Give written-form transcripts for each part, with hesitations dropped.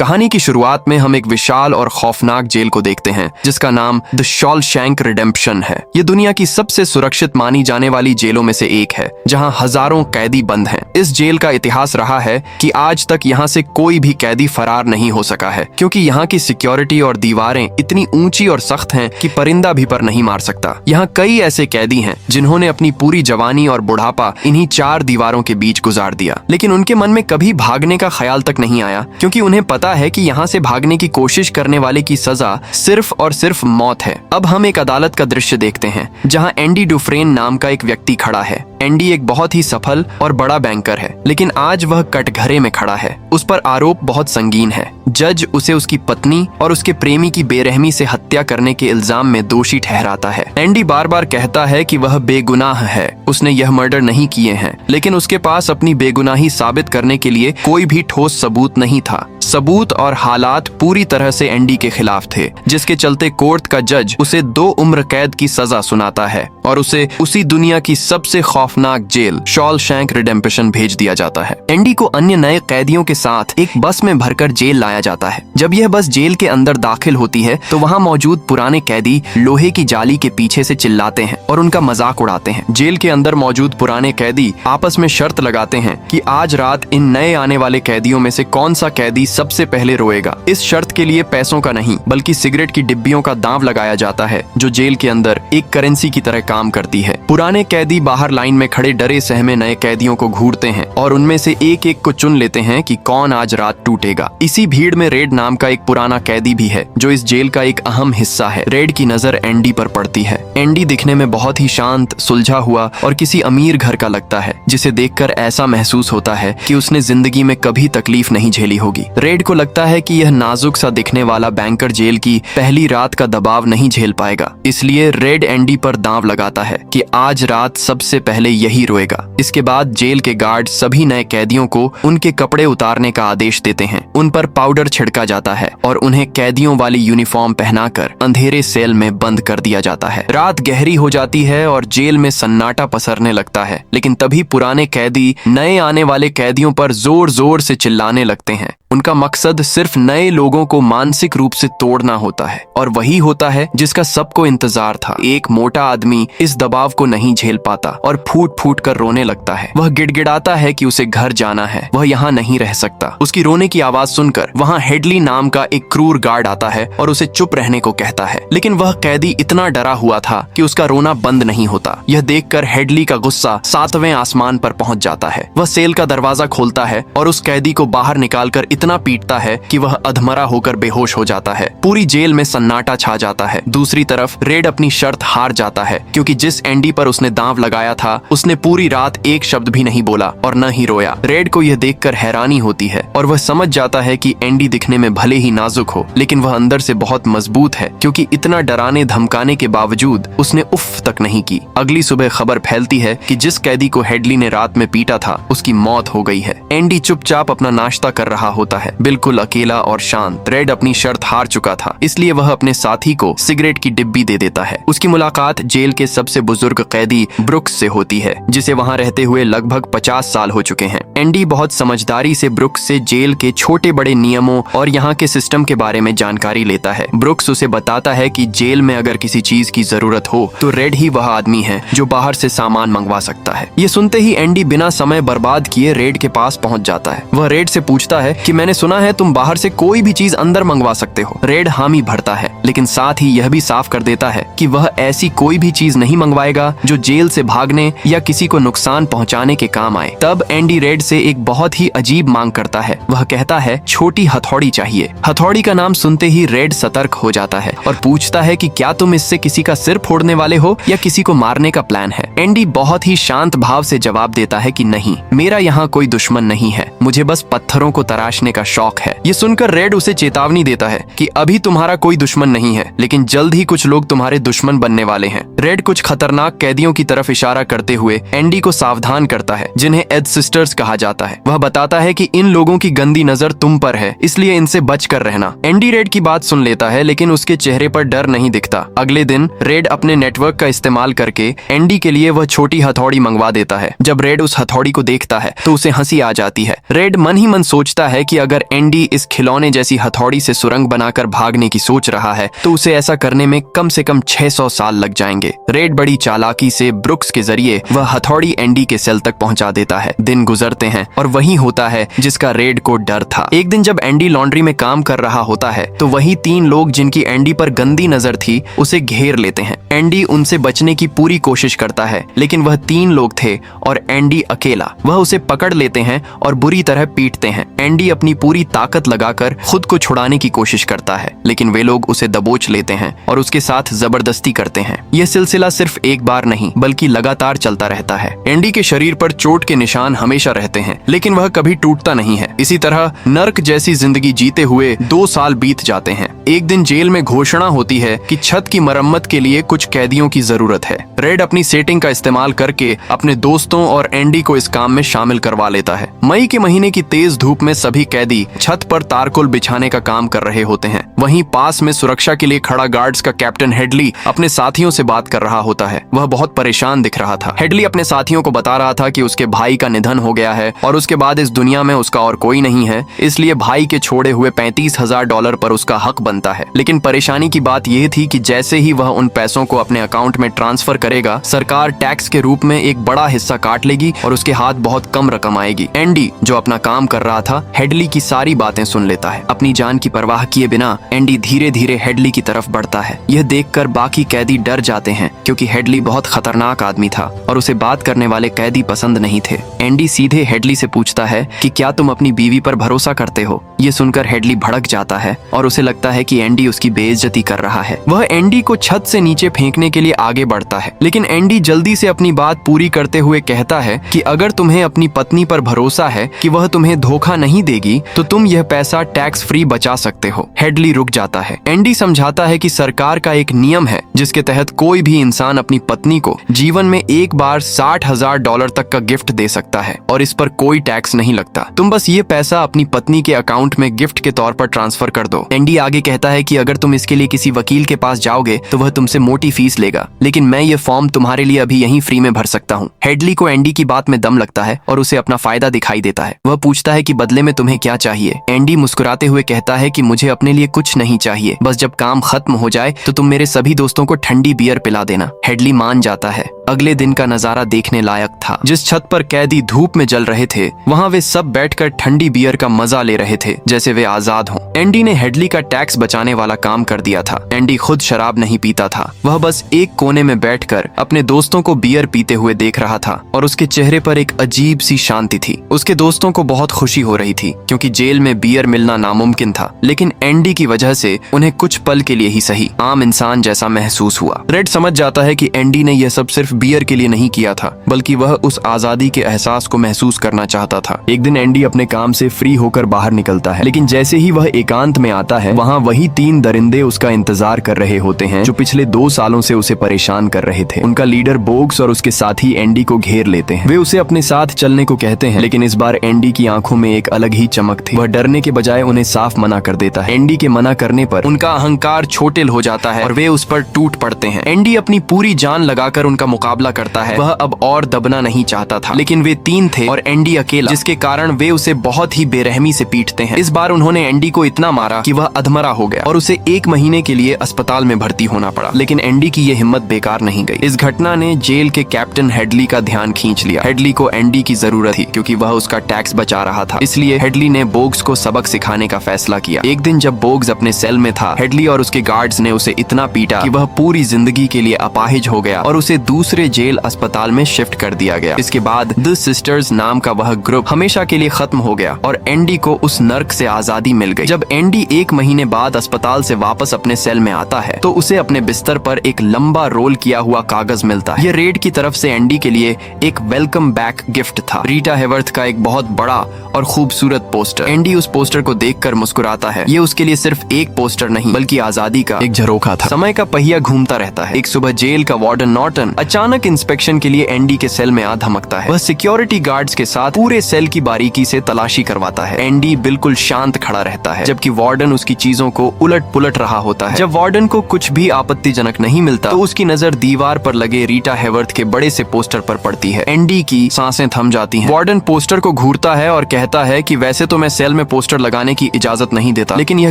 कहानी की शुरुआत में हम एक विशाल और खौफनाक जेल को देखते हैं जिसका नाम द शॉलशैंक रिडेम्पशन है। ये दुनिया की सबसे सुरक्षित मानी जाने वाली जेलों में से एक है जहां हजारों कैदी बंद हैं। इस जेल का इतिहास रहा है कि आज तक यहां से कोई भी कैदी फरार नहीं हो सका है, क्योंकि यहाँ की सिक्योरिटी और दीवारें इतनी ऊंची और सख्त हैं कि परिंदा भी पर नहीं मार सकता। यहाँ कई ऐसे कैदी हैं जिन्होंने अपनी पूरी जवानी और बुढ़ापा इन्हीं चार दीवारों के बीच गुजार दिया, लेकिन उनके मन में कभी भागने का ख्याल तक नहीं आया, क्योंकि उन्हें पता है कि यहाँ से भागने की कोशिश करने वाले की सजा सिर्फ और सिर्फ मौत है। अब हम एक अदालत का दृश्य देखते हैं जहाँ एंडी डुफ्रेन नाम का एक व्यक्ति खड़ा है। एंडी एक बहुत ही सफल और बड़ा बैंकर है, लेकिन आज वह कटघरे में खड़ा है। उस पर आरोप बहुत संगीन है। जज उसे उसकी पत्नी और उसके प्रेमी की बेरहमी से हत्या करने के इल्जाम में दोषी ठहराता है। एंडी बार बार कहता है कि वह बेगुनाह है, उसने यह मर्डर नहीं किए हैं, लेकिन उसके पास अपनी बेगुनाही साबित करने के लिए कोई भी ठोस सबूत नहीं था। सबूत और हालात पूरी तरह से एंडी के खिलाफ थे, जिसके चलते कोर्ट का जज उसे 2 उम्र कैद की सजा सुनाता है और उसे उसी दुनिया की सबसे खौफनाक जेल शॉलशैंक रिडेम्पशन भेज दिया जाता है। एंडी को अन्य नए कैदियों के साथ एक बस में भरकर जेल लाया जाता है। जब यह बस जेल के अंदर दाखिल होती है तो वहाँ मौजूद पुराने कैदी लोहे की जाली के पीछे से चिल्लाते हैं और उनका मजाक उड़ाते हैं। जेल के अंदर मौजूद पुराने कैदी आपस में शर्त लगाते हैं कि आज रात इन नए आने वाले कैदियों में से कौन सा कैदी सबसे पहले रोएगा। इस शर्त के लिए पैसों का नहीं बल्कि सिगरेट की डिब्बियों का दांव लगाया जाता है, जो जेल के अंदर एक करेंसी की तरह काम करती है। पुराने कैदी बाहर लाइन में खड़े डरे सहमे नए कैदियों को घूरते हैं और उनमें से एक एक को चुन लेते हैं कि कौन आज रात टूटेगा। इसी भीड़ में रेड नाम का एक पुराना कैदी भी है, जो इस जेल का एक अहम हिस्सा है। रेड की नजर एंडी पर पड़ती है। एंडी दिखने में बहुत ही शांत, सुलझा हुआ और किसी अमीर घर का लगता है, जिसे देखकर ऐसा महसूस होता है कि उसने जिंदगी में कभी तकलीफ नहीं झेली होगी। रेड को लगता है कि यह नाजुक सा दिखने वाला बैंकर जेल की पहली रात का दबाव नहीं झेल पाएगा, इसलिए रेड एंडी पर दांव लगाता है कि आज रात सबसे पहले यही रोएगा। इसके बाद जेल के गार्ड सभी नए कैदियों को उनके कपड़े उतारने का आदेश देते हैं। उन पर पाउडर छिड़का जाता है और उन्हें कैदियों वाली यूनिफॉर्म पहनाकर अंधेरे सेल में बंद कर दिया जाता है। रात गहरी हो जाती है और जेल में सन्नाटा पसरने लगता है, लेकिन तभी पुराने कैदी नए आने वाले कैदियों पर जोर जोर से चिल्लाने लगते हैं। उनका मकसद सिर्फ नए लोगों को मानसिक रूप से तोड़ना होता है, और वही होता है जिसका सबको इंतजार था। एक मोटा आदमी इस दबाव को नहीं झेल पाता और फूट फूट कर रोने लगता है। वह गिड़गिड़ाता है कि उसे घर जाना है, वह यहाँ नहीं रह सकता। उसकी रोने की आवाज सुनकर वहाँ हेडली नाम का एक क्रूर गार्ड आता है और उसे चुप रहने को कहता है, लेकिन वह कैदी इतना डरा हुआ था कि उसका रोना बंद नहीं होता। यह देखकर हेडली का गुस्सा 7वें आसमान पर पहुंच जाता है। वह सेल का दरवाजा खोलता है और उस कैदी को बाहर निकालकर इतना पीटता है कि वह अधमरा होकर बेहोश हो जाता है। पूरी जेल में सन्नाटा छा जाता है। दूसरी तरफ रेड अपनी शर्त हार जाता है, क्योंकि जिस एंडी पर उसने दांव लगाया था उसने पूरी रात एक शब्द भी नहीं बोला और न ही रोया। रेड को यह देखकर हैरानी होती है और वह समझ जाता है कि एंडी दिखने में भले ही नाजुक हो, लेकिन वह अंदर से बहुत मजबूत है, क्योंकि इतना डराने धमकाने के बावजूद उसने उफ तक नहीं की। अगली सुबह खबर फैलती है कि जिस कैदी को हेडली ने रात में पीटा था उसकी मौत हो गई है। एंडी चुपचाप अपना नाश्ता कर रहा होता है, बिल्कुल अकेला और शांत। रेड अपनी शर्त हार चुका था, इसलिए वह अपने साथी को सिगरेट की डिब्बी दे देता है। उसकी मुलाकात जेल के सबसे बुजुर्ग कैदी ब्रुक्स से होती है, जिसे वहाँ रहते हुए लगभग 50 साल हो चुके हैं। एंडी बहुत समझदारी से ब्रुक्स से जेल के छोटे बड़े नियमों और यहाँ के सिस्टम के बारे में जानकारी लेता है। ब्रुक्स उसे बताता है कि जेल में अगर किसी चीज की जरूरत हो तो रेड ही वह आदमी है जो बाहर से सामान मंगवा सकता है। ये सुनते ही एंडी बिना समय बर्बाद किए रेड के पास पहुंच जाता है। वह रेड से पूछता है कि मैंने सुना है तुम बाहर से कोई भी चीज अंदर मंगवा सकते हो। रेड हामी भरता है, लेकिन साथ ही यह भी साफ कर देता है कि वह ऐसी कोई भी चीज नहीं मंगवाएगा जो जेल से भागने या किसी को नुकसान पहुंचाने के काम आए। तब एंडी रेड से एक बहुत ही अजीब मांग करता है। वह कहता है छोटी हथौड़ी चाहिए। हथौड़ी का नाम सुनते ही रेड सतर्क हो जाता है और पूछता है कि क्या तुम इससे किसी का सिर फोड़ने वाले हो या किसी को मारने का प्लान है। एंडी बहुत ही शांत भाव से जवाब देता है कि नहीं, मेरा यहाँ कोई दुश्मन नहीं है, मुझे बस पत्थरों को तराशने का शौक है। ये सुनकर रेड उसे चेतावनी देता है कि अभी तुम्हारा कोई दुश्मन नहीं है, लेकिन जल्द ही कुछ लोग तुम्हारे दुश्मन बनने वाले हैं। रेड कुछ खतरनाक कैदियों की तरफ इशारा करते हुए एंडी को सावधान करता है, जिन्हें एड सिस्टर्स कहा जाता है। वह बताता है कि इन लोगों की गंदी नजर तुम पर है, इसलिए इनसे बचकर रहना। एंडी रेड की बात सुन लेता है, लेकिन उसके चेहरे पर डर नहीं दिखता। अगले दिन रेड अपने नेटवर्क का इस्तेमाल करके एंडी के लिए वह छोटी हथौड़ी मंगवा देता है। जब रेड उस हथौड़ी को देखता है तो उसे हंसी आ जाती है। रेड मन ही मन सोचता है कि अगर एंडी इस खिलौने जैसी हथौड़ी से सुरंग बनाकर भागने की सोच रहा है तो उसे ऐसा करने में कम से कम 600 साल लग जाएंगे। रेड बड़ी चालाकी से ब्रुक्स के जरिए वह हथौड़ी एंडी के सेल तक पहुंचा देता है। दिन गुजरते हैं और वही होता है जिसका रेड को डर था। एक दिन जब एंडी लॉन्ड्री में काम कर रहा होता है तो वही 3 लोग जिनकी एंडी पर गंदी नजर थी उसे घेर लेते हैं। एंडी उनसे बचने की पूरी कोशिश करता है, लेकिन वह 3 लोग थे और एंडी अकेला। वह उसे पकड़ लेते हैं और बुरी तरह पीटते हैं। एंडी अपनी पूरी ताकत लगाकर खुद को छुड़ाने की कोशिश करता है, लेकिन वे लोग उसे दबोच लेते हैं और उसके साथ जबरदस्ती करते हैं। यह सिलसिला सिर्फ एक बार नहीं बल्कि लगातार चलता रहता है। एंडी के शरीर पर चोट के निशान हमेशा रहते हैं, लेकिन वह कभी टूटता नहीं है। इसी तरह नर्क जैसी जिंदगी जीते हुए 2 साल बीत जाते हैं। एक दिन जेल में घोषणा होती है कि छत की मरम्मत के लिए कुछ कैदियों की जरूरत है। रेड अपनी सेटिंग का इस्तेमाल करके अपने दोस्तों और एंडी को इस काम में शामिल करवा लेता है। मई के महीने की तेज धूप में सभी कैदी छत पर तारकोल बिछाने का काम कर रहे होते हैं। वहीं पास में सुरक्षा के लिए खड़ा गार्ड्स का कैप्टन हेडली अपने साथियों से बात कर रहा होता है। वह बहुत परेशान दिख रहा था। हेडली अपने साथियों को बता रहा था कि उसके भाई का निधन हो गया है और उसके बाद इस दुनिया में उसका और कोई नहीं है, इसलिए भाई के छोड़े हुए $35,000 पर उसका हक बनता है। लेकिन परेशानी की बात यह थी कि जैसे ही वह उन पैसों को अपने अकाउंट में ट्रांसफर करेगा, सरकार टैक्स के रूप में एक बड़ा हिस्सा काट लेगी और उसके हाथ बहुत कम रकम आएगी। एंडी जो अपना काम कर रहा था, हेडली की सारी बातें सुन लेता है। अपनी जान की परवाह किए बिना एंडी धीरे धीरे हेडली की तरफ बढ़ता है। यह देखकर बाकी कैदी डर जाते हैं, क्योंकि हेडली बहुत खतरनाक आदमी था और उसे बात करने वाले कैदी पसंद नहीं थे। एंडी सीधे हेडली से पूछता है कि क्या तुम अपनी बीवी पर भरोसा करते हो? ये सुनकर हेडली भड़क जाता है और उसे लगता है कि एंडी उसकी बेइज्जती कर रहा है। वह एंडी को छत से नीचे फेंकने के लिए आगे बढ़ता है, लेकिन एंडी जल्दी से अपनी बात पूरी करते हुए कहता है कि अगर तुम्हें अपनी पत्नी पर भरोसा है कि वह तुम्हें धोखा नहीं देगी तो तुम यह पैसा टैक्स फ्री बचा सकते हो। हेडली रुक जाता है। एंडी समझाता है कि सरकार का एक नियम है जिसके तहत कोई भी इंसान अपनी पत्नी को जीवन में एक बार $60,000 तक का गिफ्ट दे सकता है और इस पर कोई टैक्स नहीं लगता। तुम बस ये पैसा अपनी पत्नी के अकाउंट में गिफ्ट के तौर पर ट्रांसफर कर दो। एंडी आगे कहता है कि अगर तुम इसके लिए किसी वकील के पास जाओगे तो वह तुमसे मोटी फीस लेगा, लेकिन मैं ये फॉर्म तुम्हारे लिए अभी यहीं फ्री में भर सकता हूँ। हेडली को एंडी की बात में दम लगता है और उसे अपना फायदा दिखाई देता है। वह पूछता है कि बदले में तुम्हें क्या चाहिए। एंडी मुस्कुराते हुए कहता है कि मुझे अपने लिए कुछ नहीं चाहिए, बस जब काम खत्म हो जाए तो तुम मेरे सभी दोस्तों को ठंडी बियर पिला देना। हेडली मान जाता है। अगले दिन का नजारा देखने लायक था। जिस छत पर कैदी धूप में जल रहे थे, वहाँ वे सब बैठकर ठंडी बियर का मजा ले रहे थे जैसे वे आजाद हों। एंडी ने हेडली का टैक्स बचाने वाला काम कर दिया था। एंडी खुद शराब नहीं पीता था। वह बस एक कोने में बैठकर अपने दोस्तों को बियर पीते हुए देख रहा था और उसके चेहरे पर एक अजीब सी शांति थी। उसके दोस्तों को बहुत खुशी हो रही थी क्योंकि जेल में बियर मिलना नामुमकिन था, लेकिन एंडी की वजह से उन्हें कुछ पल के लिए ही सही आम इंसान जैसा महसूस हुआ। रेड समझ जाता है कि एंडी ने यह सब सिर्फ बियर के लिए नहीं किया था, बल्कि वह उस आजादी के एहसास को महसूस करना चाहता था। एक दिन एंडी अपने काम से फ्री होकर बाहर निकलता है, लेकिन जैसे ही वह एकांत में आता है, वहाँ वही 3 दरिंदे उसका इंतजार कर रहे होते हैं जो पिछले 2 सालों से उसे परेशान कर रहे थे। उनका लीडर बोग्स और उसके साथी एंडी को घेर लेते हैं। वे उसे अपने साथ चलने को कहते हैं, लेकिन इस बार एंडी की आंखों में एक अलग ही चमक थी। वह डरने के बजाय उन्हें साफ मना कर देता है। एंडी के मना करने पर उनका अहंकार छोटिल हो जाता है और वे उस पर टूट पड़ते हैं। एंडी अपनी पूरी जान लगाकर उनका मुकाबला करता है। वह अब और दबना नहीं चाहता था, लेकिन वे 3 थे और एंडी अकेला, जिसके कारण वे उसे बहुत ही बेरहमी से पीटते हैं। इस बार उन्होंने एंडी को इतना मारा कि वह अधमरा हो गया और उसे 1 महीने के लिए अस्पताल में भर्ती होना पड़ा। लेकिन एंडी की ये हिम्मत बेकार नहीं गई। इस घटना ने जेल के कैप्टन हेडली का ध्यान खींच लिया। हेडली को एंडी की जरूरत थी क्योंकि वह उसका टैक्स बचा रहा था, इसलिए हेडली ने बोग्स को सबक सिखाने का फैसला किया। एक दिन जब बोग्स अपने सेल में था, हेडली और उसके गार्ड्स ने उसे इतना पीटा कि वह पूरी जिंदगी के लिए अपाहिज हो गया और उसे दूसरे दूसरे जेल अस्पताल में शिफ्ट कर दिया गया। इसके बाद द सिस्टर्स नाम का वह ग्रुप हमेशा के लिए खत्म हो गया और एंडी को उस नर्क से आजादी मिल गई। जब एंडी 1 महीने बाद अस्पताल से वापस अपने सेल में आता है तो उसे अपने बिस्तर पर एक लंबा रोल किया हुआ कागज मिलता है। ये रेड की तरफ से एंडी के लिए एक वेलकम बैक गिफ्ट था। रीटा हेवर्थ का एक बहुत बड़ा और खूबसूरत पोस्टर। एंडी उस पोस्टर को देखकर मुस्कुराता है। ये उसके लिए सिर्फ एक पोस्टर नहीं बल्कि आजादी का एक झरोखा था। समय का पहिया घूमता रहता है। एक सुबह जेल का वार्डन नॉर्टन अचानक इंस्पेक्शन के लिए एंडी के सेल में आ धमकता है। वह सिक्योरिटी गार्ड्स के साथ पूरे सेल की बारीकी से तलाशी करवाता है। एंडी बिल्कुल शांत खड़ा रहता है जबकि वार्डन उसकी चीजों को उलट पुलट रहा होता है। जब वार्डन को कुछ भी आपत्तिजनक नहीं मिलता तो उसकी नजर दीवार पर लगे रीटा हेवर्थ के बड़े से पोस्टर पर पड़ती है। एंडी की सांसें थम जाती हैं। वार्डन पोस्टर को घूरता है और कहता है कि वैसे तो मैं सेल में पोस्टर लगाने की इजाजत नहीं देता, लेकिन यह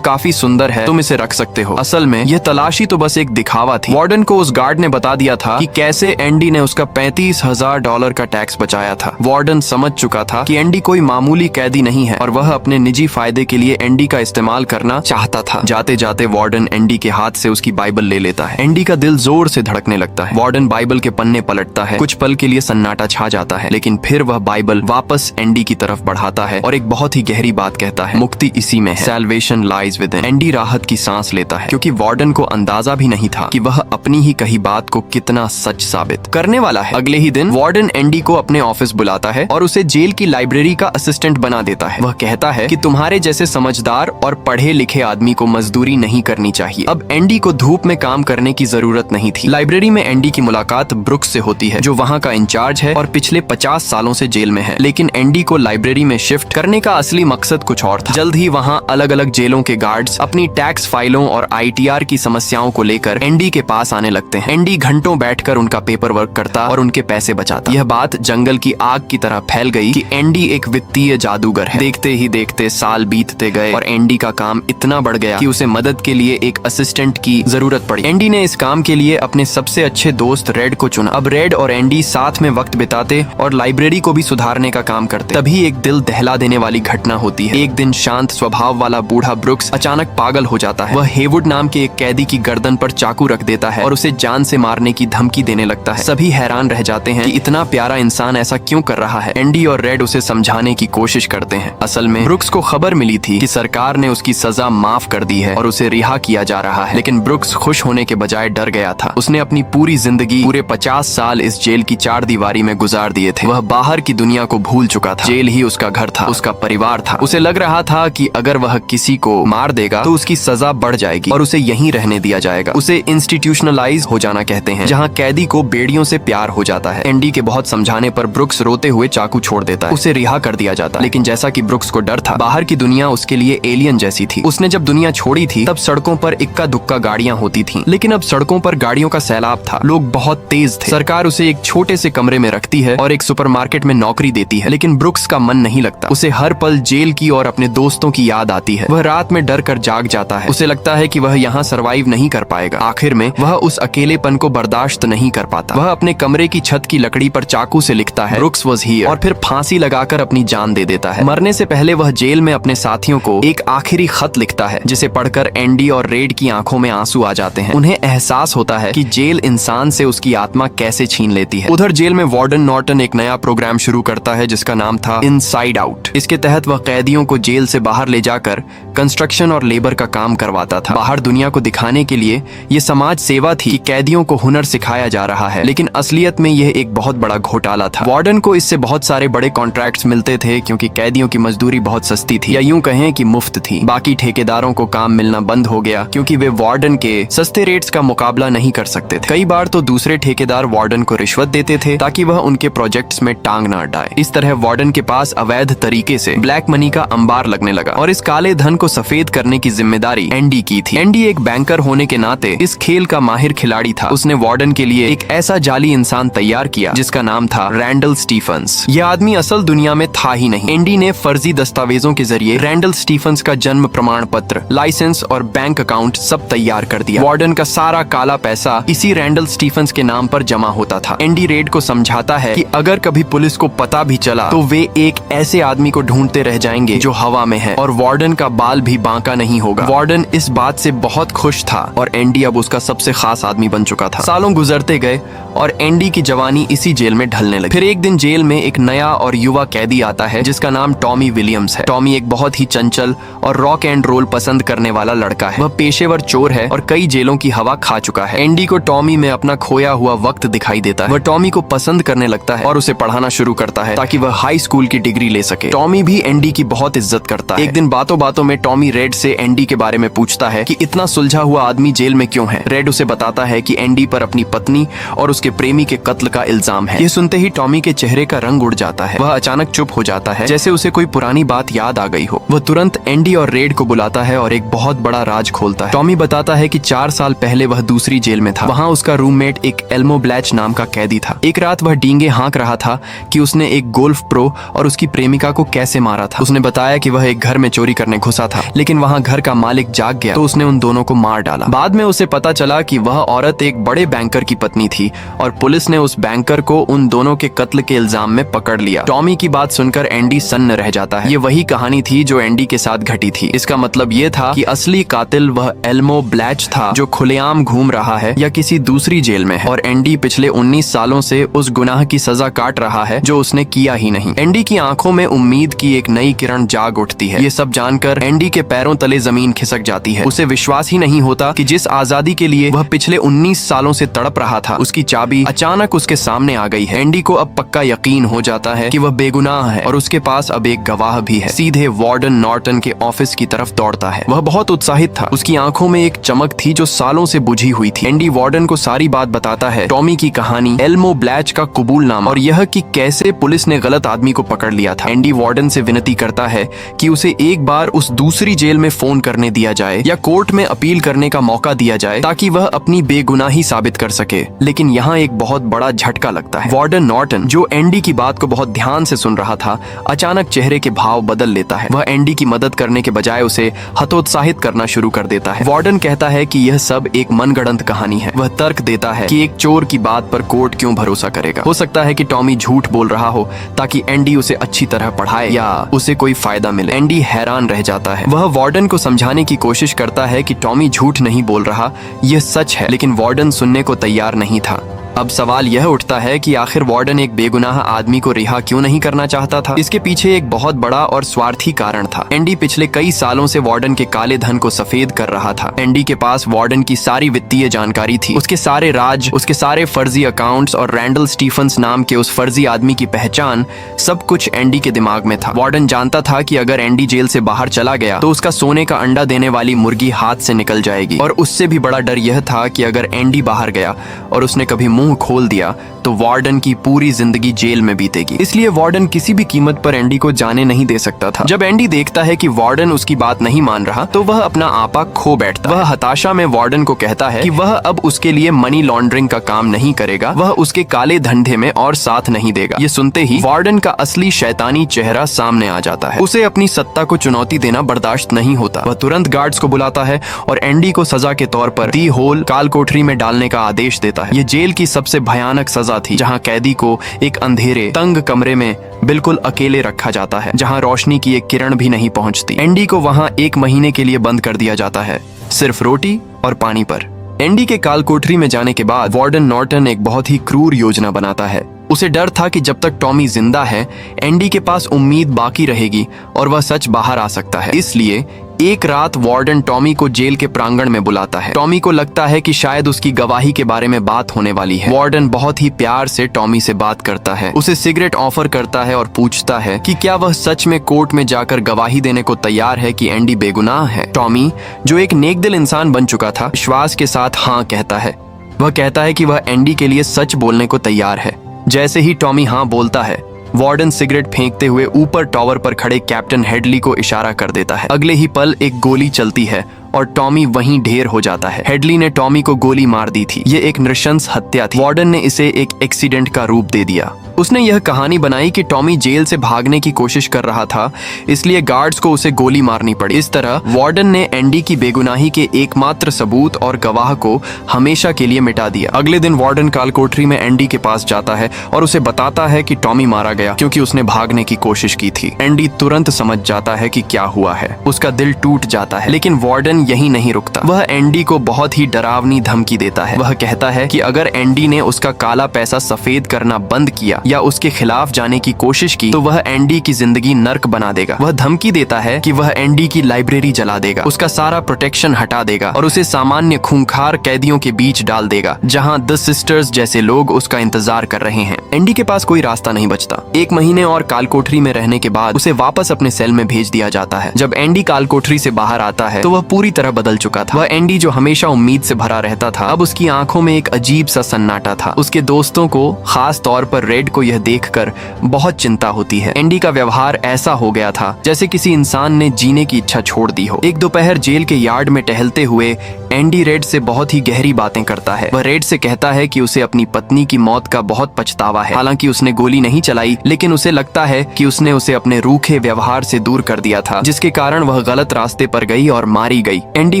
काफी सुंदर है, तुम इसे रख सकते हो। असल में यह तलाशी तो बस एक दिखावा थी। वार्डन को उस गार्ड ने बता दिया था कि कैसे एंडी ने उसका $35,000 का टैक्स बचाया था। वार्डन समझ चुका था कि एंडी कोई मामूली कैदी नहीं है और वह अपने निजी फायदे के लिए एंडी का इस्तेमाल करना चाहता था। जाते जाते वार्डन एंडी के हाथ से उसकी बाइबल ले लेता है। एंडी का दिल जोर से धड़कने लगता है। वार्डन बाइबल के पन्ने पलटता है। कुछ पल के लिए सन्नाटा छा जाता है, लेकिन फिर वह बाइबल वापस एंडी की तरफ बढ़ाता है और एक बहुत ही गहरी बात कहता है, मुक्ति इसी में है। Salvation lies with in. Andy राहत की सांस लेता है क्योंकि वार्डन को अंदाजा भी नहीं था कि वह अपनी ही कही बात को कितना सच साबित करने वाला है। अगले ही दिन वार्डन एंडी को अपने ऑफिस बुलाता है और उसे जेल की लाइब्रेरी का असिस्टेंट बना देता है। वह कहता है कि तुम्हारे जैसे समझदार और पढ़े लिखे आदमी को मजदूरी नहीं करनी चाहिए। अब एंडी को धूप में काम करने की जरूरत नहीं थी। लाइब्रेरी में एंडी की मुलाकात ब्रुक्स से होती है जो वहाँ का इंचार्ज है और पिछले 50 सालों से जेल में है। लेकिन एंडी को लाइब्रेरी में शिफ्ट करने का असली मकसद कुछ और था। जल्द ही वहाँ अलग अलग जेलों के गार्ड्स अपनी टैक्स फाइलों और ITR की समस्याओं को लेकर एंडी के पास आने लगते हैं। एंडी घंटों बैठकर उनका पेपर वर्क करता और उनके पैसे बचाता। यह बात जंगल की आग की तरह फैल गई कि एंडी एक वित्तीय जादूगर है। देखते ही देखते साल बीतते गए और एंडी का काम इतना बढ़ गया कि उसे मदद के लिए एक असिस्टेंट की जरूरत पड़ी। एंडी ने इस काम के लिए अपने सबसे अच्छे दोस्त रेड को चुना। अब रेड और एंडी साथ में वक्त बिताते और लाइब्रेरी को भी सुधारने का काम करते। तभी एक दिल दहला देने वाली घटना होती है। एक दिन शांत स्वभाव वाला बूढ़ा ब्रुक्स अचानक पागल हो जाता है। वह हेवुड नाम के एक कैदी की गर्दन पर चाकू रख देता है और उसे जान से मारने की धमकी देने लगता है। सभी हैरान रह जाते हैं कि इतना प्यारा इंसान ऐसा क्यों कर रहा है। एंडी और रेड उसे समझाने की कोशिश करते हैं। असल में ब्रुक्स को खबर मिली थी कि सरकार ने उसकी सजा माफ कर दी है और उसे रिहा किया जा रहा है। लेकिन ब्रुक्स खुश होने के बजाय डर गया था। उसने अपनी पूरी जिंदगी पूरे 50 साल इस जेल की 4 दीवारी में गुजार दिए थे। वह बाहर की दुनिया को भूल चुका था। जेल ही उसका घर था, उसका परिवार था। उसे लग रहा था कि अगर वह किसी को मार देगा तो उसकी सजा बढ़ जाएगी और उसे यहीं रहने दिया जाएगा। उसे इंस्टीट्यूशनलाइज हो जाना कहते हैं, जहाँ कैदी को बेड़ियों से प्यार हो जाता है। एंडी के बहुत समझाने पर ब्रुक्स रोते हुए चाकू छोड़ देता है। उसे रिहा कर दिया जाता है। लेकिन जैसा कि ब्रुक्स को डर था, बाहर की दुनिया उसके लिए एलियन जैसी थी। उसने जब दुनिया छोड़ी थी तब सड़कों पर इक्का दुक्का गाड़ियां होती थीं, लेकिन अब सड़कों पर गाड़ियों का सैलाब था। लोग बहुत तेज थे। सरकार उसे एक छोटे से कमरे में रखती है और एक सुपरमार्केट में नौकरी देती है। लेकिन ब्रुक्स का मन नहीं लगता। उसे हर पल जेल की और अपने दोस्तों की याद आती है। वह रात में डर कर जाग जाता है। उसे लगता है कि वह यहाँ सरवाइव नहीं कर पाएगा। आखिर में वह उस अकेलेपन को बर्दाश्त नहीं कर पाता। वह अपने कमरे की छत की लकड़ी पर चाकू से लिखता है, ब्रुक्स वाज हियर, और फिर फांसी लगाकर अपनी जान दे देता है। मरने से पहले वह जेल में अपने साथियों को एक आखिरी खत लिखता है, जिसे पढ़कर एंडी और रेड की आंखों में आंसू आ जाते हैं। उन्हें एहसास होता है कि जेल इंसान से उसकी आत्मा कैसे छीन लेती है। उधर जेल में वार्डन नॉर्टन एक नया प्रोग्राम शुरू करता है जिसका नाम था इनसाइड आउट। इसके तहत वह कैदियों को जेल से बाहर ले जाकर कंस्ट्रक्शन और लेबर का काम करवाता था। बाहर दुनिया को दिखाने के लिए ये समाज सेवा थी कि कैदियों को हुनर सिखाया जा रहा है, लेकिन असलियत में यह एक बहुत बड़ा घोटाला था। वार्डन को इससे बहुत सारे बड़े कॉन्ट्रैक्ट्स मिलते थे क्योंकि कैदियों की मजदूरी बहुत सस्ती थी, या यूं कहें कि मुफ्त थी। बाकी ठेकेदारों को काम मिलना बंद हो गया क्योंकि वे वार्डन के सस्ते रेट्स का मुकाबला नहीं कर सकते थे। कई बार तो दूसरे ठेकेदार वार्डन को रिश्वत देते थे ताकि वह उनके प्रोजेक्ट्स में टांग न अड़ाए। इस तरह वार्डन के पास अवैध तरीके से ब्लैक मनी का अंबार लगने लगा और इस काले धन को सफेद करने की जिम्मेदारी एंडी की थी। एंडी एक बैंकर होने के नाते इस खेल का माहिर खिलाड़ी था। उसने वार्डन के लिए एक ऐसा जाली इंसान तैयार किया जिसका नाम था रैंडल स्टीफंस। यह आदमी असल दुनिया में था ही नहीं। एंडी ने फर्जी दस्तावेजों के जरिए रैंडल स्टीफंस का जन्म प्रमाण पत्र, लाइसेंस और बैंक अकाउंट सब तैयार कर दिया। वार्डन का सारा काला पैसा इसी रैंडल स्टीफंस के नाम पर जमा होता था। एंडी रेड को समझाता है कि अगर कभी पुलिस को पता भी चला तो वे एक ऐसे आदमी को ढूंढते रह जाएंगे जो हवा में है और वार्डन का बाल भी बांका नहीं होगा। वार्डन इस बात से बहुत खुश था और एंडी अब उसका सबसे खास आदमी बन चुका था। सालों गुजरते गए और एंडी की जवानी इसी जेल में ढलने लगी। फिर एक दिन जेल में एक नया और युवा कैदी आता है जिसका नाम टॉमी विलियम्स है। टॉमी एक बहुत ही चंचल और रॉक एंड रोल पसंद करने वाला लड़का है। वह पेशेवर चोर है और कई जेलों की हवा खा चुका है। एंडी को टॉमी में अपना खोया हुआ वक्त दिखाई देता है। वह टॉमी को पसंद करने लगता है और उसे पढ़ाना शुरू करता है ताकि वह हाई स्कूल की डिग्री ले सके। टॉमी भी एंडी की बहुत इज्जत करता है। एक दिन बातों बातों में टॉमी रेड से एंडी के बारे में पूछता है कि इतना सुलझा हुआ आदमी जेल में क्यों है। रेड उसे बताता है कि एंडी पर अपनी पत्नी और उसके प्रेमी के कत्ल का इल्जाम है। ये सुनते ही टॉमी के चेहरे का रंग उड़ जाता है। वह अचानक चुप हो जाता है जैसे उसे कोई पुरानी बात याद आ गई हो। वह तुरंत एंडी और रेड को बुलाता है और एक बहुत बड़ा राज खोलता है। टॉमी बताता है कि 4 साल पहले वह दूसरी जेल में था। वहाँ उसका रूममेट एक एल्मो ब्लैच नाम का कैदी था। एक रात वह डींगे हाँक रहा था कि उसने एक गोल्फ प्रो और उसकी प्रेमिका को कैसे मारा था। उसने बताया कि वह एक घर में चोरी करने घुसा था, लेकिन वहाँ घर का मालिक जाग गया तो उसने उन दोनों को मार डाला। बाद में उसे पता चला कि वह औरत एक बड़े बैंकर की पत्नी थी और पुलिस ने उस बैंकर को उन दोनों के कत्ल के इल्जाम में पकड़ लिया। टॉमी की बात सुनकर एंडी सन्न रह जाता है। ये वही कहानी थी जो एंडी के साथ घटी थी। इसका मतलब ये था कि असली कातिल वह एल्मो ब्लैच था जो खुलेआम घूम रहा है या किसी दूसरी जेल में है, और एंडी पिछले 19 सालों से उस गुनाह की सजा काट रहा है जो उसने किया ही नहीं। एंडी की आंखों में उम्मीद की एक नई किरण जाग उठती है। ये सब जानकर एंडी के पैरों तले जमीन खिसक जाती है। उसे विश्वास ही नहीं होता कि जिस आजादी के लिए वह पिछले 19 सालों से तड़प रहा था उसकी चाबी अचानक उसके सामने आ गई है। एंडी को अब पक्का यकीन हो जाता है कि वह बेगुनाह है और उसके पास अब एक गवाह भी है। सीधे वार्डन नॉर्टन के ऑफिस की तरफ दौड़ता है। वह बहुत उत्साहित था। उसकी आंखों में एक चमक थी जो सालों से बुझी हुई थी। एंडी वार्डन को सारी बात बताता है, टॉमी की कहानी, एल्मो ब्लैच का कबूलनामा और यह कि कैसे पुलिस ने गलत आदमी को पकड़ लिया था। एंडी वार्डन से विनती करता है कि उसे एक बार उस दूसरी जेल में फोन करने दिया जाए या कोर्ट में अपील करने का मौका दिया जाए ताकि वह अपनी बेगुनाही साबित कर सके। लेकिन यहाँ एक बहुत बड़ा झटका लगता है। वार्डन नॉर्टन, जो एंडी की बात को बहुत ध्यान से सुन रहा था, अचानक चेहरे के भाव बदल लेता है। वह एंडी की मदद करने के बजाय उसे हतोत्साहित करना शुरू कर देता है। वार्डन कहता है कि यह सब एक मनगढ़ंत कहानी है। वह तर्क देता है कि एक चोर की बात पर कोर्ट क्यों भरोसा करेगा। हो सकता है कि टॉमी झूठ बोल रहा हो ताकि एंडी उसे अच्छी तरह पढ़ाए या उसे कोई फायदा मिले। एंडी हैरान रह जाता है। वह वार्डन को समझाने की कोशिश करता है कि टॉमी झूठ नहीं बोल रहा, यह सच है, लेकिन वार्डन सुनने को तैयार नहीं था। अब सवाल यह उठता है कि आखिर वार्डन एक बेगुनाह आदमी को रिहा क्यों नहीं करना चाहता था। इसके पीछे एक बहुत बड़ा और स्वार्थी कारण था। एंडी पिछले कई सालों से वार्डन के काले धन को सफेद कर रहा था। एंडी के पास वार्डन की सारी वित्तीय जानकारी थी, उसके सारे राज, उसके सारे फर्जी अकाउंट्स और रैंडल स्टीफन्स नाम के उस फर्जी आदमी की पहचान, सब कुछ एंडी के दिमाग में था। वार्डन जानता था कि अगर एंडी जेल से बाहर चला गया तो उसका सोने का अंडा देने वाली मुर्गी हाथ से निकल जाएगी, और उससे भी बड़ा डर यह था कि अगर एंडी बाहर गया और उसने कभी मुंह खोल दिया तो वार्डन की पूरी जिंदगी जेल में बीतेगी। इसलिए वार्डन किसी भी कीमत पर एंडी को जाने नहीं दे सकता था। जब एंडी देखता है कि वार्डन उसकी बात नहीं मान रहा तो वह अपना आपा खो बैठता है। वह हताशा में वार्डन को कहता है कि वह अब उसके लिए मनी लॉन्ड्रिंग का काम नहीं करेगा, वह उसके काले धंधे में और साथ नहीं देगा। ये सुनते ही वार्डन का असली शैतानी चेहरा सामने आ जाता है। उसे अपनी सत्ता को चुनौती देना बर्दाश्त नहीं होता। वह तुरंत गार्ड्स को बुलाता है और एंडी को सजा के तौर पर दी होल काल कोठरी में डालने का आदेश देता है। ये जेल की सबसे भयानक सजा थी, जहां कैदी को एक अंधेरे तंग कमरे में बिल्कुल अकेले रखा जाता है, जहां रोशनी की एक किरण भी नहीं पहुंचती। एंडी को वहां 1 महीने के लिए बंद कर दिया जाता है, सिर्फ रोटी और पानी पर। एंडी के काल कोठरी में जाने के बाद वार्डन नॉर्टन एक बहुत ही क्रूर योजना बनाता है। उसे डर था कि जब तक टॉमी जिंदा है एंडी के पास उम्मीद बाकी रहेगी और वह सच बाहर आ सकता है। इसलिए एक रात वार्डन टॉमी को जेल के प्रांगण में बुलाता है। टॉमी को लगता है कि शायद उसकी गवाही के बारे में बात होने वाली है। वार्डन बहुत ही प्यार से टॉमी से बात करता है, उसे सिगरेट ऑफर करता है और पूछता है कि क्या वह सच में कोर्ट में जाकर गवाही देने को तैयार है कि एंडी बेगुनाह है। टॉमी, जो एक नेकदिल इंसान बन चुका था, विश्वास के साथ हाँ कहता है। वह कहता है कि वह एंडी के लिए सच बोलने को तैयार है। जैसे ही टॉमी हाँ बोलता है, वार्डन सिगरेट फेंकते हुए ऊपर टॉवर पर खड़े कैप्टन हेडली को इशारा कर देता है। अगले ही पल एक गोली चलती है और टॉमी वहीं ढेर हो जाता है। हेडली ने टॉमी को गोली मार दी थी। ये एक नृशंस हत्या थी। वार्डन ने इसे एक एक्सीडेंट का रूप दे दिया। उसने यह कहानी बनाई कि टॉमी जेल से भागने की कोशिश कर रहा था, इसलिए गार्ड्स को उसे गोली मारनी पड़ी। इस तरह वार्डन ने एंडी की बेगुनाही के एकमात्र सबूत और गवाह को हमेशा के लिए मिटा दिया। अगले दिन वार्डन काल कोठरी में एंडी के पास जाता है और उसे बताता है कि टॉमी मारा गया क्योंकि उसने भागने की कोशिश की थी। एंडी तुरंत समझ जाता है कि क्या हुआ है। उसका दिल टूट जाता है, लेकिन वार्डन यही नहीं रुकता। वह एंडी को बहुत ही डरावनी धमकी देता है। वह कहता है कि अगर एंडी ने उसका काला पैसा सफेद करना बंद किया या उसके खिलाफ जाने की कोशिश की तो वह एंडी की जिंदगी नर्क बना देगा। वह धमकी देता है कि वह एंडी की लाइब्रेरी जला देगा, उसका सारा प्रोटेक्शन हटा देगा और उसे सामान्य खूंखार कैदियों के बीच डाल देगा जहां द सिस्टर्स जैसे लोग उसका इंतजार कर रहे हैं। एंडी के पास कोई रास्ता नहीं बचता। 1 महीने और कालकोठरी में रहने के बाद उसे वापस अपने सेल में भेज दिया जाता है। जब एंडी कालकोठरी से बाहर आता है तो वह पूरी तरह बदल चुका था। वह एंडी जो हमेशा उम्मीद से भरा रहता था, अब उसकी आंखों में एक अजीब सा सन्नाटा था। उसके दोस्तों को, खास तौर पर रेड को यह देखकर बहुत चिंता होती है। एंडी का व्यवहार ऐसा हो गया था जैसे किसी इंसान ने जीने की इच्छा छोड़ दी हो। एक दोपहर जेल के यार्ड में टहलते हुए एंडी रेड से बहुत ही गहरी बातें करता है। वह रेड से कहता है कि उसे अपनी पत्नी की मौत का बहुत पछतावा है। हालांकि उसने गोली नहीं चलाई, लेकिन उसे लगता है कि उसने उसे अपने रूखे व्यवहार से दूर कर दिया था, जिसके कारण वह गलत रास्ते पर गई और मारी गई। एंडी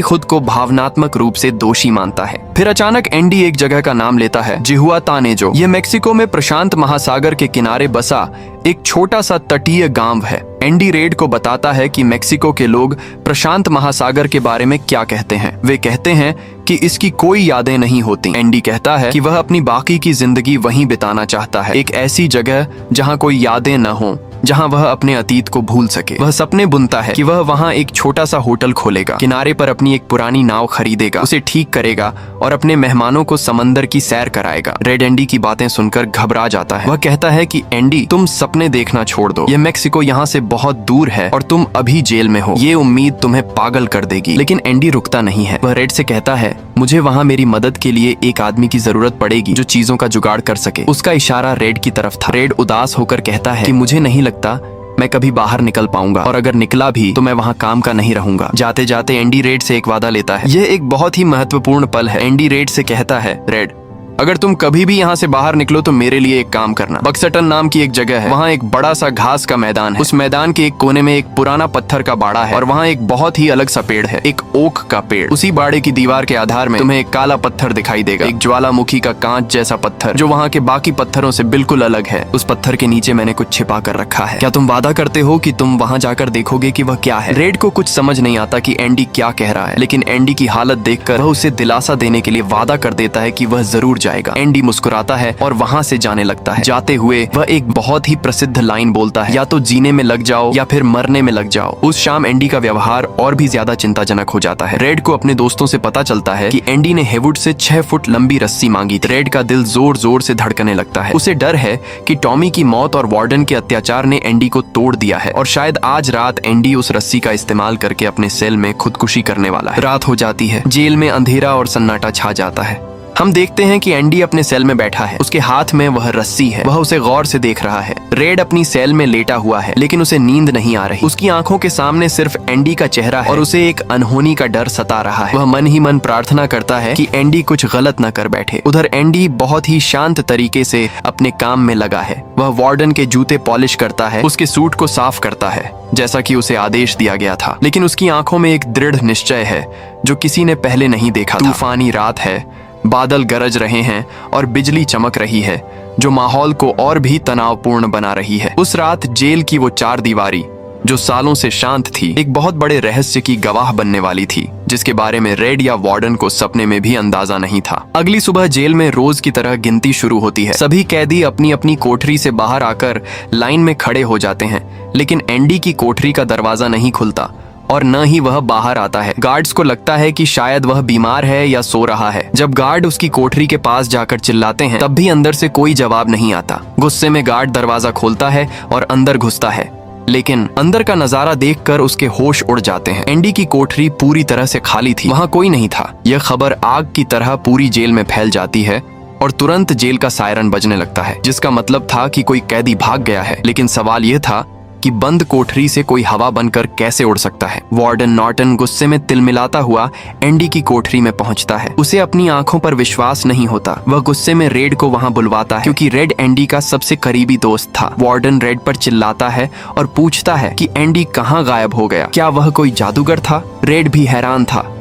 खुद को भावनात्मक रूप से दोषी मानता है। फिर अचानक एंडी एक जगह का नाम लेता है, जिहुआतानेजो। ये मेक्सिको में प्रशांत महासागर के किनारे बसा एक छोटा सा तटीय गांव है। एंडी रेड को बताता है कि मेक्सिको के लोग प्रशांत महासागर के बारे में क्या कहते हैं। वे कहते हैं कि इसकी कोई यादें नहीं होती। एंडी कहता है कि वह अपनी बाकी की जिंदगी वहीं बिताना चाहता है, एक ऐसी जगह जहां कोई यादें न हों, जहां वह अपने अतीत को भूल सके। वह सपने बुनता है कि वह वहां एक छोटा सा होटल खोलेगा, किनारे पर अपनी एक पुरानी नाव खरीदेगा, उसे ठीक करेगा और अपने मेहमानों को समंदर की सैर कराएगा। रेड एंडी की बातें सुनकर घबरा जाता है। वह कहता है कि एंडी, तुम सपने देखना छोड़ दो। यह मेक्सिको यहाँ से बहुत दूर है और तुम अभी जेल में हो। ये उम्मीद तुम्हें पागल कर देगी। लेकिन एंडी रुकता नहीं है। वह रेड से कहता है, मुझे वहाँ मेरी मदद के लिए एक आदमी की जरूरत पड़ेगी जो चीजों का जुगाड़ कर सके। उसका इशारा रेड की तरफ था। रेड उदास होकर कहता है कि मुझे नहीं लगता मैं कभी बाहर निकल पाऊंगा, और अगर निकला भी तो मैं वहाँ काम का नहीं रहूंगा। जाते जाते एंडी रेड से एक वादा लेता है। यह एक बहुत ही महत्वपूर्ण पल है। एंडी रेड से कहता है, रेड, अगर तुम कभी भी यहाँ से बाहर निकलो तो मेरे लिए एक काम करना। बक्सटन नाम की एक जगह है, वहाँ एक बड़ा सा घास का मैदान है। उस मैदान के एक कोने में एक पुराना पत्थर का बाड़ा है और वहाँ एक बहुत ही अलग सा पेड़ है, एक ओक का पेड़। उसी बाड़े की दीवार के आधार में तुम्हें एक काला पत्थर दिखाई देगा, एक ज्वालामुखी का कांच जैसा पत्थर जो वहाँ के बाकी पत्थरों से बिल्कुल अलग है। उस पत्थर के नीचे मैंने कुछ छिपा कर रखा है। क्या तुम वादा करते हो कि तुम वहाँ जाकर देखोगे कि वह क्या है? रेड को कुछ समझ नहीं आता कि एंडी क्या कह रहा है, लेकिन एंडी की हालत देखकर वह उसे दिलासा देने के लिए वादा कर देता है कि वह जरूर जाएगा। एंडी मुस्कुराता है और वहाँ से जाने लगता है। जाते हुए वह एक बहुत ही प्रसिद्ध लाइन बोलता है, या तो जीने में लग जाओ या फिर मरने में लग जाओ। उस शाम एंडी का व्यवहार और भी ज्यादा चिंताजनक हो जाता है। रेड को अपने दोस्तों से पता चलता है कि एंडी ने हेवुड से 6 फुट लंबी रस्सी मांगी थी। रेड का दिल जोर जोर से धड़कने लगता है। उसे डर है कि टॉमी की मौत और वार्डन के अत्याचार ने एंडी को तोड़ दिया है और शायद आज रात एंडी उस रस्सी का इस्तेमाल करके अपने सेल में खुदकुशी करने वाला है। रात हो जाती है। जेल में अंधेरा और सन्नाटा छा जाता है। हम देखते हैं कि एंडी अपने सेल में बैठा है। उसके हाथ में वह रस्सी है। वह उसे गौर से देख रहा है। रेड अपनी सेल में लेटा हुआ है, लेकिन उसे नींद नहीं आ रही। उसकी आंखों के सामने सिर्फ एंडी का चेहरा है और उसे एक अनहोनी का डर सता रहा है। वह मन ही मन प्रार्थना करता है कि एंडी कुछ गलत न कर बैठे। उधर एंडी बहुत ही शांत तरीके से अपने काम में लगा है। वह वार्डन के जूते पॉलिश करता है, उसके सूट को साफ करता है जैसा कि उसे आदेश दिया गया था। लेकिन उसकी आंखों में एक दृढ़ निश्चय है जो किसी ने पहले नहीं देखा था। तूफानी रात है, बादल गरज रहे हैं और बिजली चमक रही है जो माहौल को और भी तनावपूर्ण बना रही है। उस रात जेल की वो 4 दीवारी जो सालों से शांत थी, एक बहुत बड़े रहस्य की गवाह बनने वाली थी, जिसके बारे में रेड या वार्डन को सपने में भी अंदाजा नहीं था। अगली सुबह जेल में रोज की तरह गिनती शुरू होती है। सभी कैदी अपनी अपनी कोठरी से बाहर आकर लाइन में खड़े हो जाते हैं, लेकिन एंडी की कोठरी का दरवाजा नहीं खुलता और न ही वह बाहर आता है। गार्ड्स को लगता है कि शायद वह बीमार है या सो रहा है। जब गार्ड उसकी कोठरी के पास जाकर चिल्लाते हैं, तब भी अंदर से कोई जवाब नहीं आता। गुस्से में गार्ड दरवाजा खोलता है और अंदर घुसता है, लेकिन अंदर का नजारा देखकर उसके होश उड़ जाते हैं। एंडी की कोठरी पूरी तरह से खाली थी, वहाँ कोई नहीं था। यह खबर आग की तरह पूरी जेल में फैल जाती है और तुरंत जेल का सायरन बजने लगता है, जिसका मतलब था कि कोई कैदी भाग गया है। लेकिन सवाल यह था कि बंद कोठरी से कोई हवा बनकर कैसे उड़ सकता है। वार्डन नॉर्टन गुस्से में तिलमिलाता हुआ एंडी की कोठरी में पहुंचता है। उसे अपनी आंखों पर विश्वास नहीं होता। वह गुस्से में रेड को वहां बुलवाता है, क्योंकि रेड एंडी का सबसे करीबी दोस्त था। वार्डन रेड पर चिल्लाता है और पूछता है कि एंडी कहाँ गायब हो गया। क्या वह कोई जादूगर था? रेड भी हैरान था,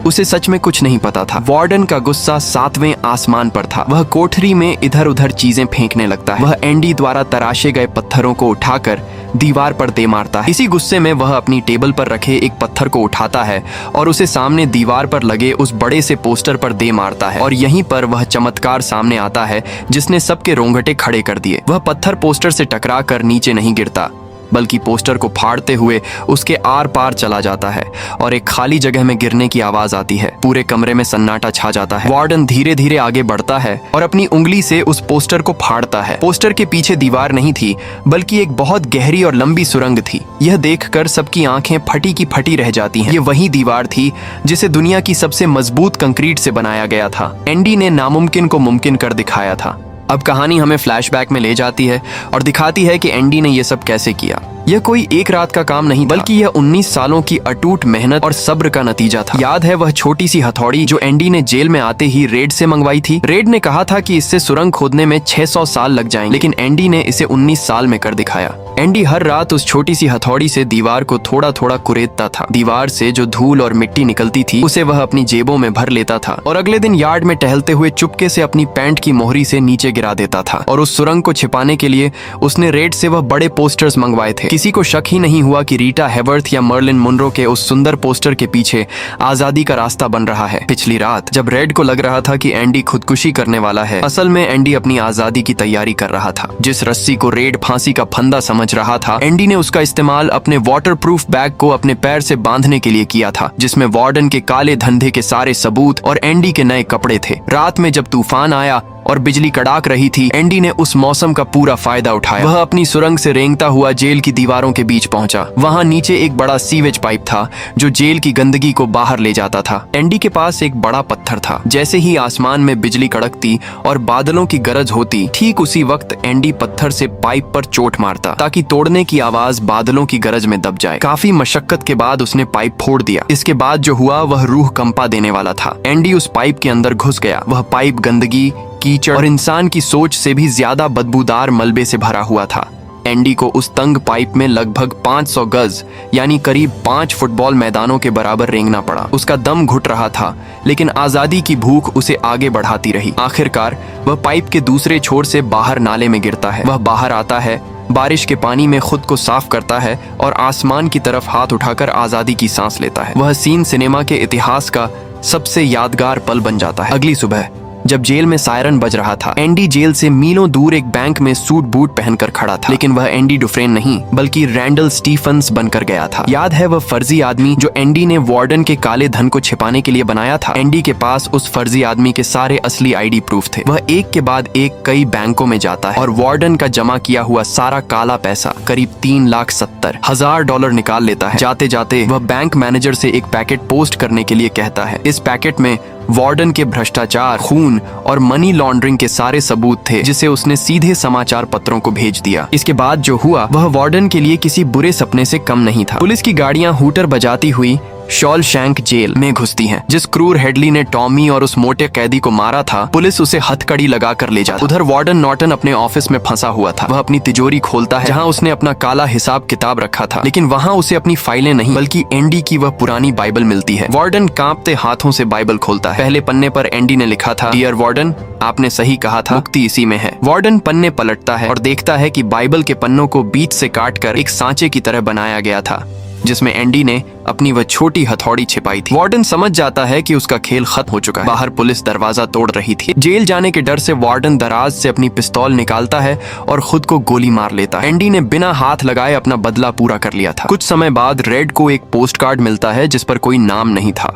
उसे सच में कुछ नहीं पता था। वार्डन का गुस्सा 7वें आसमान पर था। वह कोठरी में इधर उधर चीजें फेंकने लगता है। वह एंडी द्वारा तराशे गए पत्थरों को उठाकर दीवार पर दे मारता है। इसी गुस्से में वह अपनी टेबल पर रखे एक पत्थर को उठाता है और उसे सामने दीवार पर लगे उस बड़े से पोस्टर पर दे मारता है। और यहीं पर वह चमत्कार सामने आता है जिसने सबके रोंगटे खड़े कर दिए। वह पत्थर पोस्टर से टकरा कर नीचे नहीं गिरता, बल्कि पोस्टर को फाड़ते हुए उसके आर पार चला जाता है और एक खाली जगह में गिरने की आवाज आती है। पूरे कमरे में सन्नाटा छा जाता है। वार्डन धीरे धीरे आगे बढ़ता है और अपनी उंगली से उस पोस्टर को फाड़ता है। पोस्टर के पीछे दीवार नहीं थी, बल्कि एक बहुत गहरी और लंबी सुरंग थी। यह देखकर सबकी आंखें फटी की फटी रह जाती हैं। ये वही दीवार थी जिसे दुनिया की सबसे मजबूत कंक्रीट से बनाया गया था। एंडी ने नामुमकिन को मुमकिन कर दिखाया था। अब कहानी हमें फ्लैशबैक में ले जाती है और दिखाती है कि एंडी ने यह सब कैसे किया। यह कोई एक रात का काम नहीं, बल्कि यह 19 सालों की अटूट मेहनत और सब्र का नतीजा था। याद है वह छोटी सी हथौड़ी जो एंडी ने जेल में आते ही रेड से मंगवाई थी? रेड ने कहा था कि इससे सुरंग खोदने में 600 साल लग जाएंगे, लेकिन एंडी ने इसे 19 साल में कर दिखाया। एंडी हर रात उस छोटी सी हथौड़ी से दीवार को थोड़ा थोड़ा कुरेदता था। दीवार से जो धूल और मिट्टी निकलती थी उसे वह अपनी जेबों में भर लेता था और अगले दिन यार्ड में टहलते हुए चुपके से अपनी पैंट की मोहरी से नीचे गिरा देता था। और उस सुरंग को छिपाने के लिए उसने रेड से वह बड़े पोस्टर्स मंगवाए थे। किसी को शक ही नहीं हुआ कि रीटा हैवर्थ या मर्लिन मुनरो के उस सुंदर पोस्टर के पीछे आजादी का रास्ता बन रहा है। पिछली रात जब रेड को लग रहा था कि एंडी खुदकुशी करने वाला है, असल में एंडी अपनी आजादी की तैयारी कर रहा था। जिस रस्सी को रेड फांसी का फंदा समझ रहा था, एंडी ने उसका इस्तेमाल अपने वाटरप्रूफ बैग को अपने पैर से बांधने के लिए किया था, जिसमें वार्डन के काले धंधे के सारे सबूत और एंडी के नए कपड़े थे। रात में जब तूफान आया और बिजली कड़ाक रही थी, एंडी ने उस मौसम का पूरा फायदा उठाया। वह अपनी सुरंग से रेंगता हुआ जेल की दीवारों के बीच पहुंचा। वहां नीचे एक बड़ा सीवेज पाइप था जो जेल की गंदगी को बाहर ले जाता था। एंडी के पास एक बड़ा पत्थर था। जैसे ही आसमान में बिजली कड़कती और बादलों की गरज होती, ठीक उसी वक्त एंडी पत्थर से पाइप पर चोट मारता ताकि तोड़ने की आवाज बादलों की गरज में दब जाए। काफी मशक्कत के बाद उसने पाइप फोड़ दिया। इसके बाद जो हुआ वह रूह कंपा देने वाला था। एंडी उस पाइप के अंदर घुस गया। वह पाइप गंदगी, कीचड़ और इंसान की सोच से भी ज्यादा बदबूदार मलबे से भरा हुआ था। एंडी को उस तंग पाइप में लगभग 500 गज यानी करीब 5 फुटबॉल मैदानों के बराबर रेंगना पड़ा। उसका दम घुट रहा था, लेकिन आजादी की भूख उसे आगे बढ़ाती रही। आखिरकार वह पाइप के दूसरे छोर से बाहर नाले में गिरता है। वह बाहर आता है, बारिश के पानी में खुद को साफ करता है और आसमान की तरफ हाथ उठाकर आजादी की सांस लेता है। वह सीन सिनेमा के इतिहास का सबसे यादगार पल बन जाता है। अगली सुबह जब जेल में सायरन बज रहा था, एंडी जेल से मीलों दूर एक बैंक में सूट बूट पहनकर खड़ा था। लेकिन वह एंडी डुफ्रेन नहीं, बल्कि रैंडल स्टीफन्स बनकर गया था। याद है वह फर्जी आदमी जो एंडी ने वार्डन के काले धन को छिपाने के लिए बनाया था? एंडी के पास उस फर्जी आदमी के सारे असली आईडी प्रूफ थे। वह एक के बाद एक कई बैंकों में जाता है और वार्डन का जमा किया हुआ सारा काला पैसा करीब $3,70,000 निकाल लेता है। जाते जाते वह बैंक मैनेजर से एक पैकेट पोस्ट करने के लिए कहता है। इस पैकेट में वार्डन के भ्रष्टाचार, खून और मनी लॉन्ड्रिंग के सारे सबूत थे, जिसे उसने सीधे समाचार पत्रों को भेज दिया। इसके बाद जो हुआ वह वार्डन के लिए किसी बुरे सपने से कम नहीं था। पुलिस की गाड़ियां हूटर बजाती हुई शॉलशैंक जेल में घुसती हैं। जिस क्रूर हेडली ने टॉमी और उस मोटे कैदी को मारा था, पुलिस उसे हथकड़ी लगाकर ले जाती। उधर वार्डन नॉर्टन अपने ऑफिस में फंसा हुआ था। वह अपनी तिजोरी खोलता है जहां उसने अपना काला हिसाब किताब रखा था, लेकिन वहां उसे अपनी फाइलें नहीं बल्कि एंडी की वह पुरानी बाइबल मिलती है। वार्डन कांपते हाथों से बाइबल खोलता है। पहले पन्ने पर एंडी ने लिखा था, डियर वार्डन, आपने सही कहा था, मुक्ति इसी में है। वार्डन पन्ने पलटता है और देखता है कि बाइबल के पन्नों को बीच से काटकर एक सांचे की तरह बनाया गया था, जिसमें एंडी ने अपनी वह छोटी हथौड़ी छिपाई थी। वार्डन समझ जाता है कि उसका खेल खत्म हो चुका है। बाहर पुलिस दरवाजा तोड़ रही थी। जेल जाने के डर से वार्डन दराज से अपनी पिस्तौल निकालता है और खुद को गोली मार लेता है। एंडी ने बिना हाथ लगाए अपना बदला पूरा कर लिया था। कुछ समय बाद रेड को एक पोस्ट कार्ड मिलता है जिस पर कोई नाम नहीं था,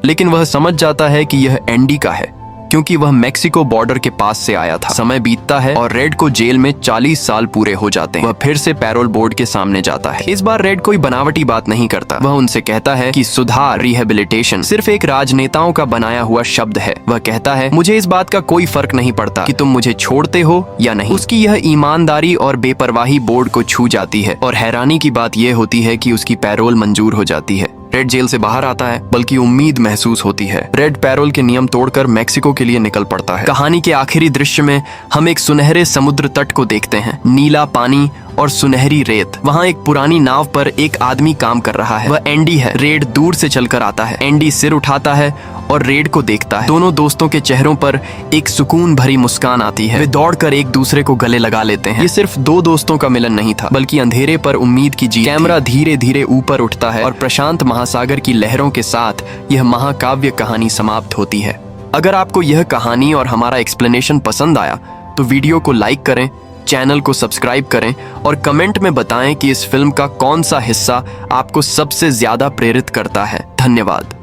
लेकिन वह समझ जाता है कि यह एंडी का है, क्योंकि वह मेक्सिको बॉर्डर के पास से आया था। समय बीतता है और रेड को जेल में 40 साल पूरे हो जाते हैं। वह फिर से पैरोल बोर्ड के सामने जाता है। इस बार रेड कोई बनावटी बात नहीं करता। वह उनसे कहता है कि सुधार, रिहेबिलिटेशन सिर्फ एक राजनेताओं का बनाया हुआ शब्द है। वह कहता है, मुझे इस बात का कोई फर्क नहीं पड़ता कि तुम मुझे छोड़ते हो या नहीं। उसकी यह ईमानदारी और बेपरवाही बोर्ड को छू जाती है और हैरानी की बात यह होती है कि उसकी पैरोल मंजूर हो जाती है। रेड जेल से बाहर आता है, बल्कि उम्मीद महसूस होती है। रेड पैरोल के नियम तोड़कर मेक्सिको के लिए निकल पड़ता है। कहानी के आखिरी दृश्य में हम एक सुनहरे समुद्र तट को देखते हैं। नीला पानी और सुनहरी रेत। वहाँ एक पुरानी नाव पर एक आदमी काम कर रहा है। वह एंडी है। रेड दूर से चलकर आता है। एंडी सिर उठाता है और रेड को देखता है। दोनों दोस्तों के चेहरों पर एक सुकून भरी मुस्कान आती है। वे दौड़कर एक दूसरे को गले लगा लेते हैं। ये सिर्फ दो दोस्तों का मिलन नहीं था, बल्कि अंधेरे पर उम्मीद की जीत। कैमरा धीरे धीरे ऊपर उठता है और प्रशांत महासागर की लहरों के साथ यह महाकाव्य कहानी समाप्त होती है। अगर आपको यह कहानी और हमारा एक्सप्लेनेशन पसंद आया तो वीडियो को लाइक करें, चैनल को सब्सक्राइब करें और कमेंट में बताएं कि इस फिल्म का कौन सा हिस्सा आपको सबसे ज्यादा प्रेरित करता है। धन्यवाद।